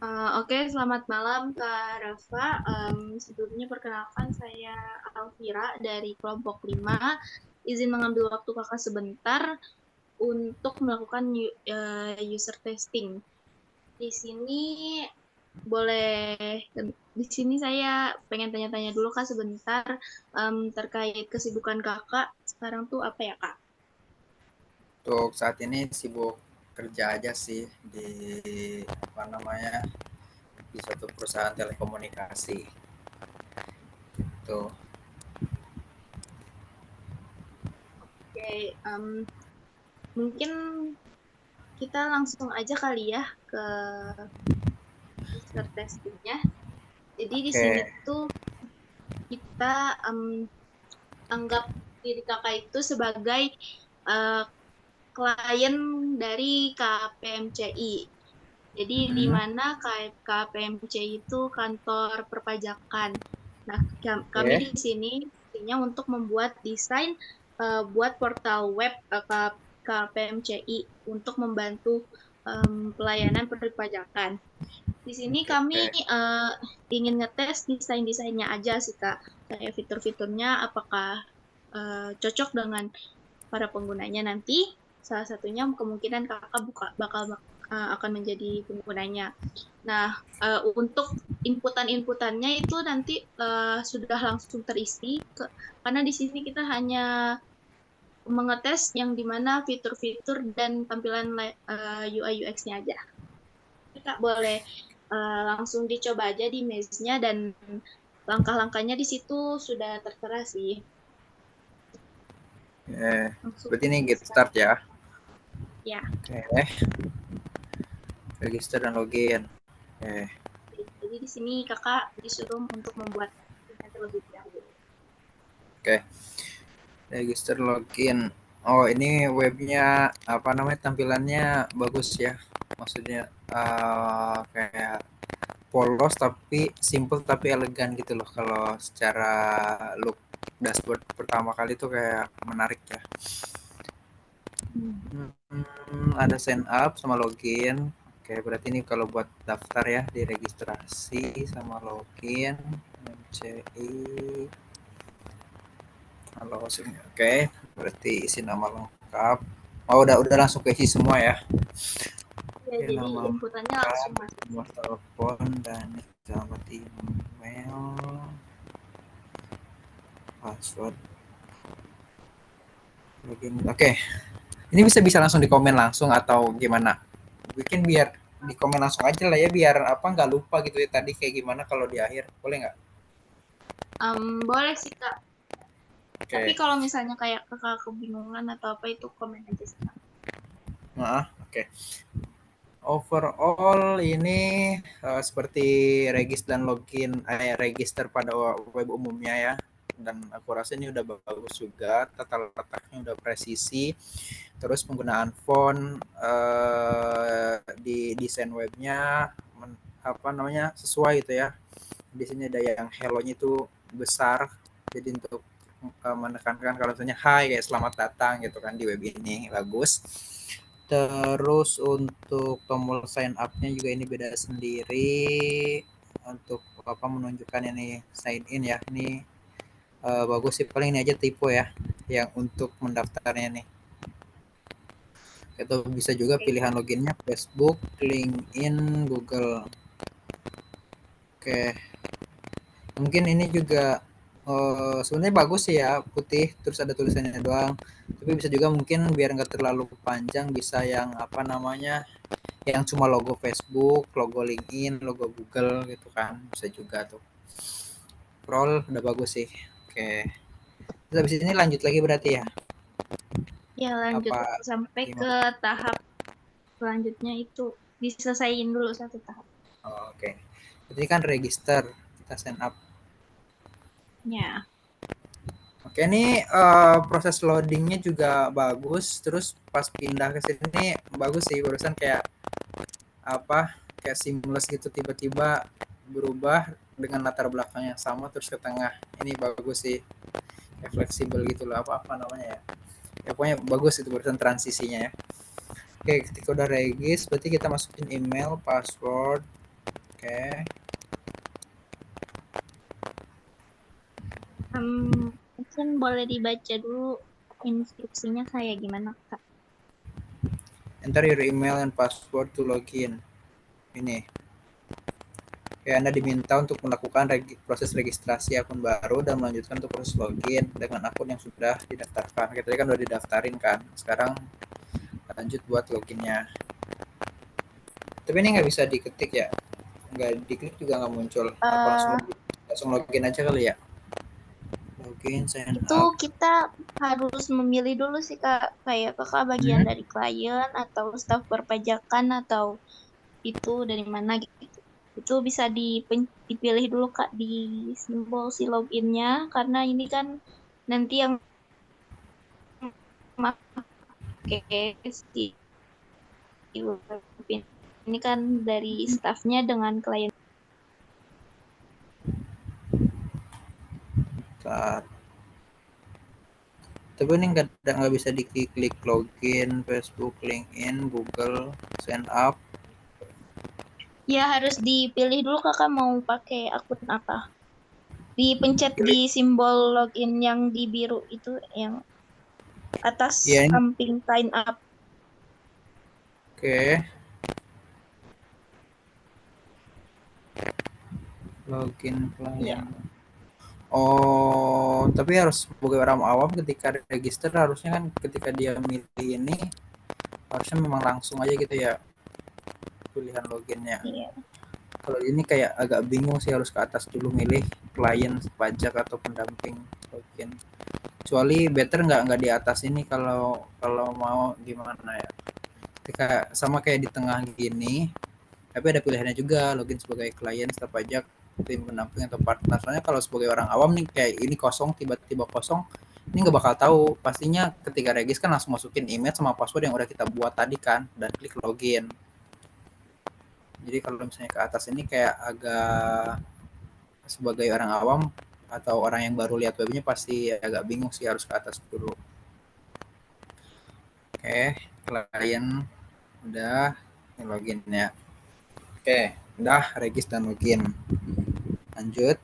Oke, selamat malam Kak Rafa. Sebelumnya perkenalkan saya Alvira dari kelompok 5. Izin mengambil waktu Kakak sebentar untuk melakukan user testing. Di sini boleh di sini saya pengen tanya-tanya dulu Kak sebentar terkait kesibukan Kakak sekarang tuh apa ya Kak? Untuk saat ini sibuk kerja aja sih di apa namanya di suatu perusahaan telekomunikasi. Tuh, Oke, mungkin kita langsung aja kali ya ke user testingnya. Jadi di sini oke, tuh kita anggap diri kakak itu sebagai uh, klien dari KPMCI. Jadi di hmm, mana KPMCI itu kantor perpajakan. Nah, kami oke, di sini intinya untuk membuat desain buat portal web KPMCI untuk membantu pelayanan perpajakan. Di sini oke, kami oke, ingin ngetes desain-desainnya aja sih Kak. Kayak fitur-fiturnya apakah cocok dengan para penggunanya nanti. Salah satunya kemungkinan Kakak bakal akan menjadi penggunanya. Nah, untuk inputan-inputannya itu nanti sudah langsung terisi karena di sini kita hanya mengetes yang dimana fitur-fitur dan tampilan UI UX-nya aja. Kak boleh langsung dicoba aja di Maze-nya dan langkah-langkahnya di situ sudah tertera sih. oke. Langsung Berarti ini get bisa. start ya. Ya, Oke, register dan login. Oke, jadi di sini kakak disuruh untuk membuat dokumen terlebih dahulu. oke, register login. Oh, ini webnya apa namanya tampilannya bagus ya. Maksudnya kayak polos tapi simple tapi elegan gitu loh kalau secara look dashboard pertama kali tuh kayak menarik ya. Hmm. Ada sign up sama login. Oke, berarti ini kalau buat daftar ya, diregistrasi sama login. MCI. Halo, oke. Berarti isi nama lengkap. Oh, udah langsung ke isi semua ya. Ya, Oke, jadi nama inputannya lengkap, langsung masuk. nomor telepon dan alamat email, password, login. Oke, ini bisa bisa langsung di komen langsung atau gimana? Bikin biar di komen langsung aja lah ya biar apa nggak lupa gitu ya tadi kayak gimana kalau di akhir boleh nggak? Boleh sih Kak, tapi Oke, kalau misalnya kayak kakak kebingungan atau apa itu komen aja sih Kak. nah, oke. Overall ini seperti regis dan login, register pada web umumnya ya. Dan aku rasa ini udah bagus juga, tata letaknya udah presisi. Terus penggunaan font di desain webnya apa namanya sesuai gitu ya. Di sini ada yang hello-nya itu besar, jadi untuk menekankan kalau misalnya hai kayak selamat datang gitu kan di web ini bagus. Terus untuk tombol sign up-nya juga ini beda sendiri untuk apa menunjukkan ini sign in ya. Ini bagus sih paling ini aja tipe ya yang untuk mendaftarnya nih. Atau bisa juga Oke pilihan Kak. loginnya Facebook, LinkedIn, Google. Oke, mungkin ini juga sebenarnya bagus sih ya putih terus ada tulisannya doang. Tapi bisa juga mungkin biar nggak terlalu panjang bisa yang apa namanya yang cuma logo Facebook, logo LinkedIn, logo Google gitu kan bisa juga tuh. Roll udah bagus sih. Oke. Terus habis ini lanjut lagi berarti ya? Ya lanjut Apa sampai ke gimana? tahap selanjutnya itu diselesain dulu satu tahap. Oh, oke. Jadi kan register kita sign up. Ya. Oke, ini proses loadingnya juga bagus. Terus pas pindah ke sini bagus sih. Barusan kayak apa? Kayak seamless gitu tiba-tiba berubah dengan latar belakang yang sama terus ke tengah. Ini bagus sih. Kayak fleksibel gitu loh. Apa namanya ya? Ya pokoknya bagus itu barusan transisinya ya. Oke, ketika udah regis, berarti kita masukin email, password. Oke. Mungkin boleh dibaca dulu instruksinya kayak gimana, Kak. Enter your email and password to login. Ini. Kayak Anda diminta untuk melakukan proses registrasi akun baru dan melanjutkan untuk proses login dengan akun yang sudah didaftarkan. Kita kan udah didaftarin kan. Sekarang lanjut buat loginnya. Tapi ini nggak bisa diketik ya. Nggak diklik juga nggak muncul. Apa langsung login aja kali ya? Login, sign Itu up. kita harus memilih dulu sih, Kak. Kayak Kakak bagian dari klien atau staf perpajakan atau itu dari mana gitu. Itu bisa dipilih dulu, Kak, di simbol si loginnya karena ini kan nanti yang pakai si web ini kan dari stafnya dengan klien. Saat tapi ini nggak bisa diklik login Facebook, LinkedIn, Google, sign up. Ya harus dipilih dulu Kakak mau pakai akun apa. Dipencet di simbol login yang di biru itu yang atas Ya ini samping sign up. oke. Login Ya, klien. Oh, tapi harus sebagai orang awam ketika register harusnya kan ketika dia milih ini harusnya memang langsung aja gitu ya pilihan loginnya. iya. Kalau ini kayak agak bingung sih harus ke atas dulu milih klien pajak atau pendamping login. Kecuali better nggak di atas ini kalau kalau mau gimana ya. Ketika sama kayak di tengah gini, tapi ada pilihannya juga login sebagai klien staf pajak tim pendamping atau partner. Soalnya kalau sebagai orang awam nih kayak ini kosong tiba-tiba kosong ini nggak bakal tahu pastinya ketika regis kan langsung masukin email sama password yang udah kita buat tadi kan dan klik login. Jadi kalau misalnya ke atas ini kayak agak sebagai orang awam atau orang yang baru lihat webnya pasti agak bingung sih harus ke atas dulu. Oke, klien udah login ya. Oke, udah regis dan login. Lanjut.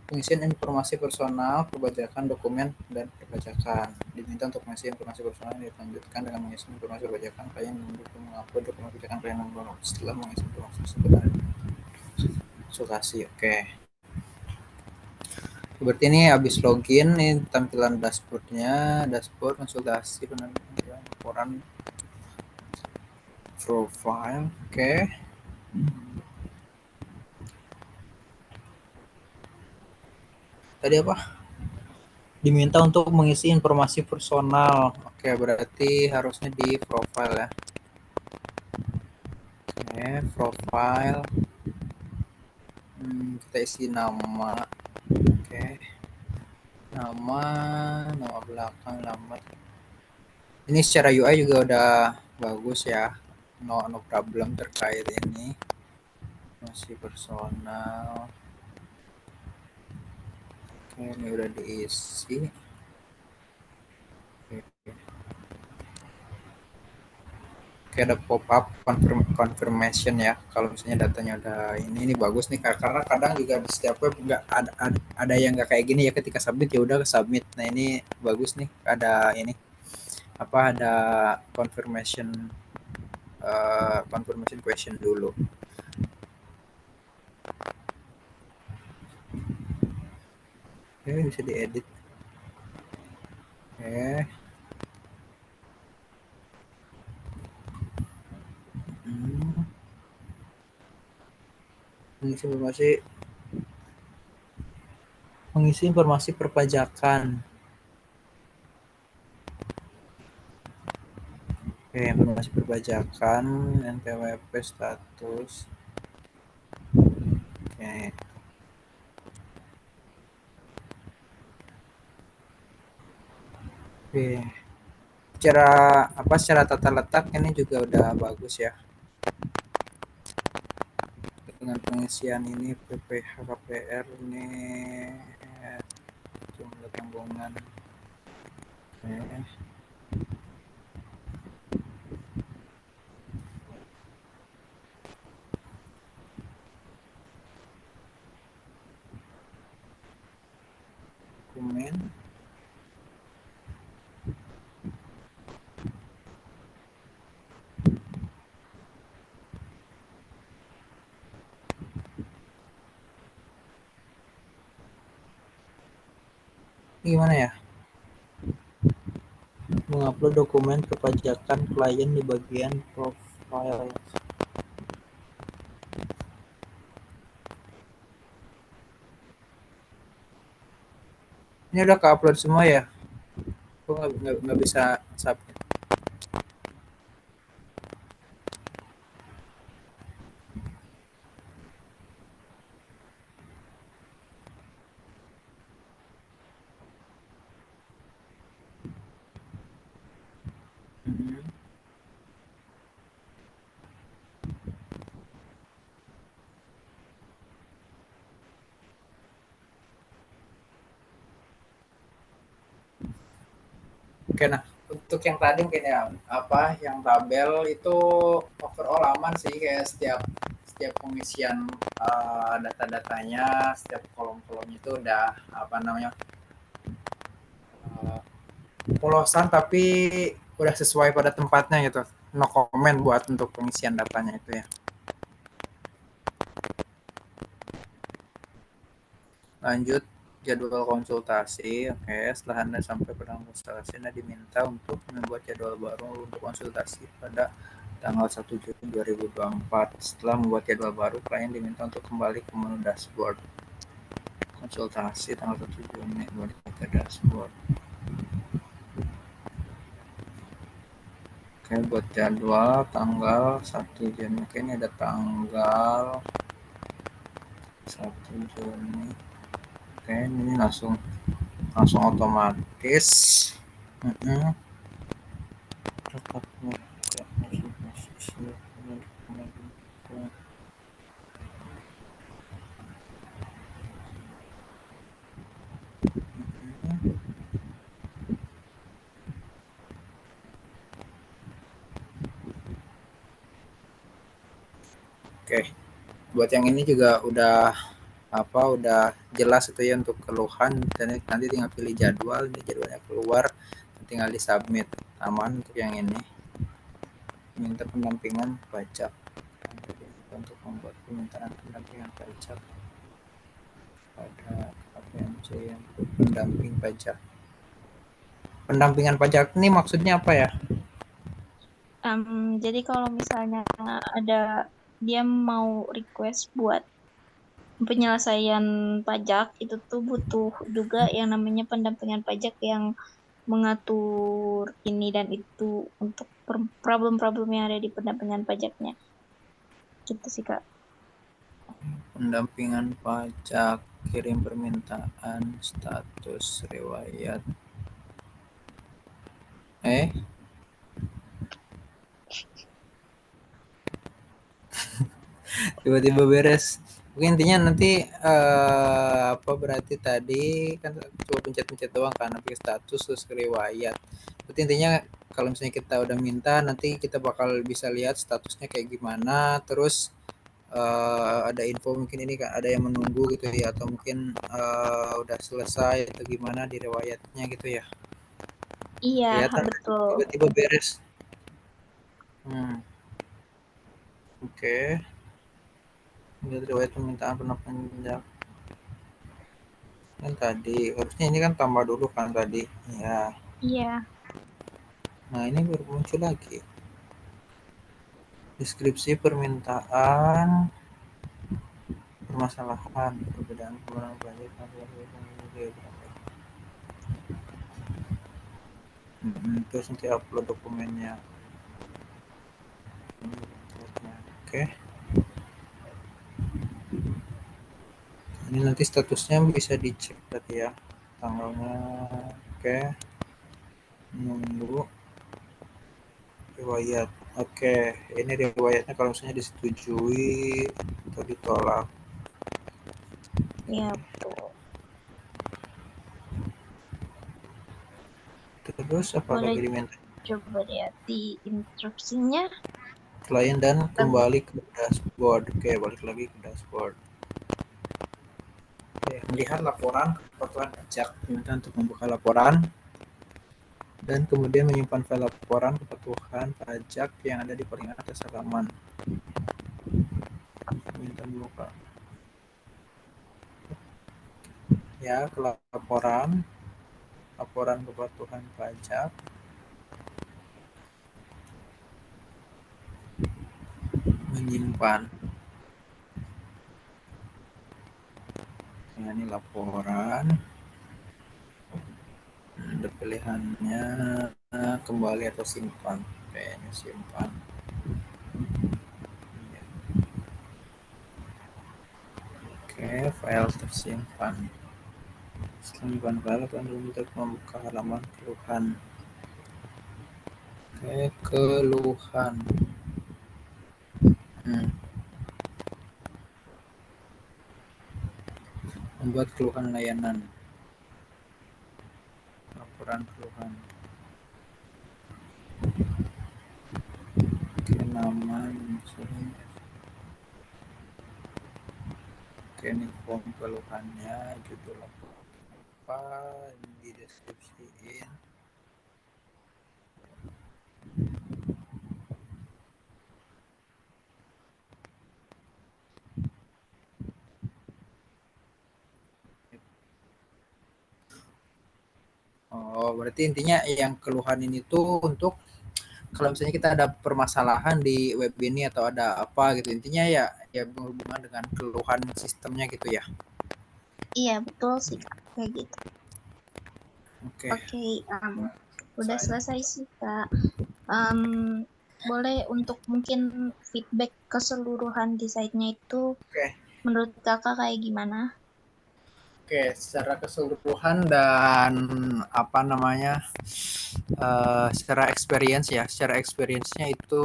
Pengisian informasi personal, perpajakan dokumen, dan perpajakan. Diminta untuk mengisi informasi personal yang dilanjutkan dengan mengisi informasi perpajakan. Klien mendukung mengupload dokumen perpajakan klien nomor setelah mengisi informasi tersebut ada konsultasi. Oke. Berarti ini habis login nih tampilan dashboardnya, dashboard konsultasi penampilan laporan profile. Oke. Tadi apa? Diminta untuk mengisi informasi personal. Oke, berarti harusnya di profile ya. Oke, profile. Kita isi nama. Oke. Nama, nama belakang, alamat. Ini secara UI juga udah bagus ya. No problem terkait ini. Masih personal. Oke, ini udah diisi. Oke. Oke, ada pop up confirmation ya kalau misalnya datanya udah ini bagus nih karena kadang juga di setiap web nggak ada yang nggak kayak gini ya ketika submit ya udah submit. Nah ini bagus nih ada ini apa ada confirmation confirmation question dulu. Oke, bisa diedit. Oke. Hmm. Mengisi informasi perpajakan. Oke, informasi perpajakan, NPWP status. Oke. Oke. Secara tata letak ini juga udah bagus ya. Dengan pengisian ini PPH KPR ini jumlah tanggungan. Oke. Ini gimana ya? Mengupload dokumen perpajakan klien di bagian profile. Ini udah ke-upload semua ya? Aku nggak bisa submit. Hmm. Oke, nah untuk yang tadi mungkin ya apa yang tabel itu overall aman sih, kayak setiap pengisian data-datanya, setiap kolom-kolomnya itu udah apa namanya uh, polosan tapi udah sesuai pada tempatnya gitu. No comment buat untuk pengisian datanya itu ya. Lanjut jadwal konsultasi. Oke, setelah Anda sampai pada konsultasi, Anda diminta untuk membuat jadwal baru untuk konsultasi pada tanggal 1 Juni 2024. Setelah membuat jadwal baru, klien diminta untuk kembali ke menu dashboard. Konsultasi tanggal 1 Juni, kembali ke dashboard. Oke, buat jadwal tanggal 1 Juni. Oke, ini ada tanggal 1 Juni. Oke, ini langsung otomatis. Oke, buat yang ini juga udah jelas itu ya untuk keluhan, dan nanti tinggal pilih jadwal, ini jadwalnya keluar, tinggal di submit. Aman untuk yang ini. Minta pendampingan pajak untuk membuat permintaan pendampingan pajak pada KPMC yang pendamping pajak. Pendampingan pajak ini maksudnya apa ya? Jadi kalau misalnya ada dia mau request buat penyelesaian pajak, itu tuh butuh juga yang namanya pendampingan pajak yang mengatur ini dan itu untuk problem-problem yang ada di pendampingan pajaknya. Gitu sih, Kak. Pendampingan pajak, kirim permintaan, status riwayat. Tiba-tiba beres. Mungkin intinya nanti apa berarti tadi kan coba pencet-pencet doang kan, nanti status terus riwayat. Berarti intinya kalau misalnya kita udah minta, nanti kita bakal bisa lihat statusnya kayak gimana, terus ada info mungkin ini kan ada yang menunggu gitu ya, atau mungkin udah selesai atau gimana di riwayatnya gitu ya. Iya, Kelihatan betul. tiba-tiba beres. Hmm, oke. Lihat riwayat permintaan pendampingan kan tadi harusnya ini kan tambah dulu kan tadi ya. Iya. Nah ini baru muncul lagi deskripsi permintaan, permasalahan, perbedaan kewenangan pajak, terus nanti upload dokumennya. Oke, ini nanti statusnya bisa dicek berarti ya, tanggalnya. Oke, nunggu riwayat. Oke, ini riwayatnya kalau misalnya disetujui atau ditolak. Iya, betul. Terus apa Boleh lagi diminta? coba lihat di instruksinya. Klien dan kembali ke dashboard. Oke, balik lagi ke dashboard. Oke, melihat laporan kepatuhan pajak, diminta untuk membuka laporan dan kemudian menyimpan file laporan kepatuhan pajak yang ada di paling atas halaman. Minta membuka ya ke laporan. laporan kepatuhan pajak, menyimpan. Nah, ini laporan, ada pilihannya kembali atau simpan. Oke, ini simpan. Oke, file tersimpan. Simpan file untuk membuka halaman keluhan. Oke, keluhan. Membuat keluhan layanan. Laporan keluhan. Oke, nama, oke, ini form keluhannya, judul apa, di deskripsiin. Oh, berarti intinya yang keluhan ini tuh untuk kalau misalnya kita ada permasalahan di web ini atau ada apa gitu, intinya ya berhubungan dengan keluhan sistemnya gitu ya. Iya, betul sih, Kak. Kayak gitu. Oke. Oke, udah selesai sih, Kak. Um, boleh untuk mungkin feedback keseluruhan desainnya itu Oke. menurut Kakak kayak gimana? Oke, secara keseluruhan dan apa namanya, secara experience ya, secara experience-nya itu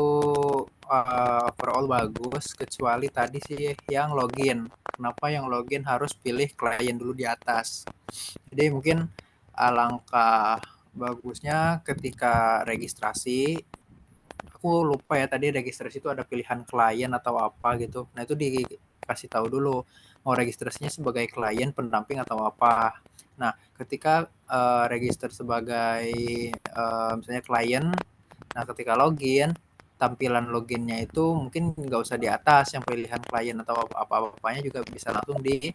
overall bagus, kecuali tadi sih yang login. Kenapa yang login harus pilih klien dulu di atas? Jadi mungkin alangkah bagusnya ketika registrasi, aku lupa ya tadi registrasi itu ada pilihan klien atau apa gitu. Nah itu dikasih tahu dulu mau registrasinya sebagai klien, pendamping atau apa. Nah ketika register sebagai misalnya klien, nah ketika login, tampilan loginnya itu mungkin nggak usah di atas yang pilihan klien atau apa-apanya, juga bisa langsung di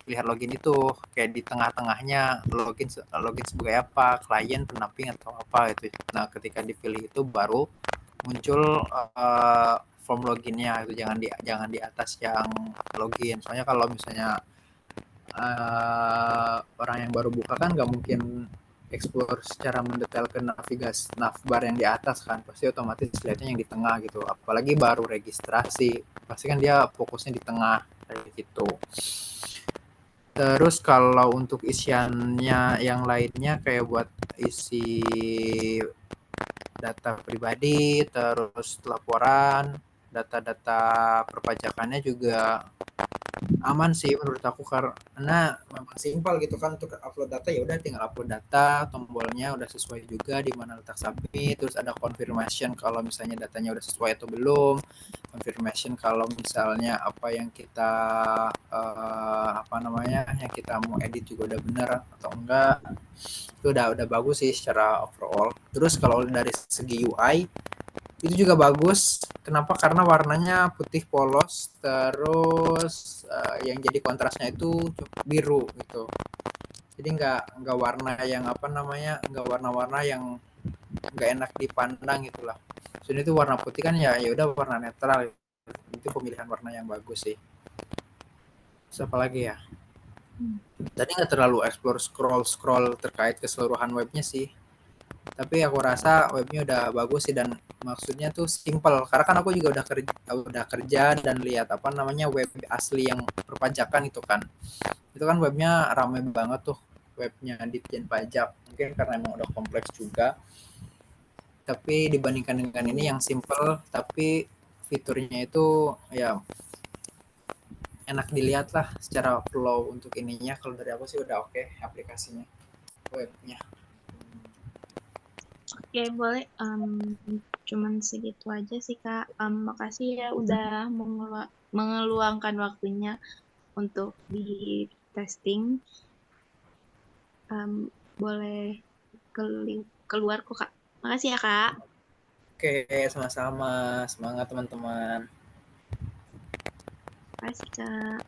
pilihan login itu, kayak di tengah-tengahnya login login sebagai apa, klien, pendamping atau apa gitu. Nah ketika dipilih itu baru muncul form loginnya, itu jangan di atas yang login, soalnya kalau misalnya orang yang baru buka kan nggak mungkin explore secara mendetail ke navigasi navbar yang di atas kan, pasti otomatis lihatnya yang di tengah gitu, apalagi baru registrasi pasti kan dia fokusnya di tengah kayak gitu. Terus kalau untuk isiannya yang lainnya kayak buat isi data pribadi, terus laporan, data-data perpajakannya juga aman sih menurut aku, karena memang simpel gitu kan, untuk upload data ya udah tinggal upload data, tombolnya udah sesuai juga di mana letak submit, terus ada confirmation kalau misalnya datanya udah sesuai atau belum, confirmation kalau misalnya apa yang kita apa namanya yang kita mau edit juga udah benar atau enggak. Itu udah bagus sih secara overall. Terus kalau dari segi UI itu juga bagus. Kenapa? Karena warnanya putih polos, terus yang jadi kontrasnya itu biru gitu. Jadi nggak warna yang apa namanya, nggak warna-warna yang nggak enak dipandang gitulah. Jadi itu warna putih kan ya udah warna netral. Itu pemilihan warna yang bagus sih. Siapa lagi ya? Tadi nggak terlalu explore scroll terkait keseluruhan webnya sih. Tapi aku rasa webnya udah bagus sih, dan maksudnya tuh simple, karena kan aku juga udah kerja dan lihat apa namanya web asli yang perpajakan itu kan webnya ramai banget tuh, webnya Ditjen Pajak, mungkin karena emang udah kompleks juga, tapi dibandingkan dengan ini yang simple tapi fiturnya itu ya enak dilihat lah secara flow. Untuk ininya kalau dari aku sih udah oke aplikasinya, webnya. Oke, boleh. Cuman segitu aja sih, Kak. Makasih ya udah mengeluangkan waktunya untuk di testing. Boleh keluar kok, Kak. Makasih ya, Kak. Oke, sama-sama, semangat teman-teman. Makasih, Kak.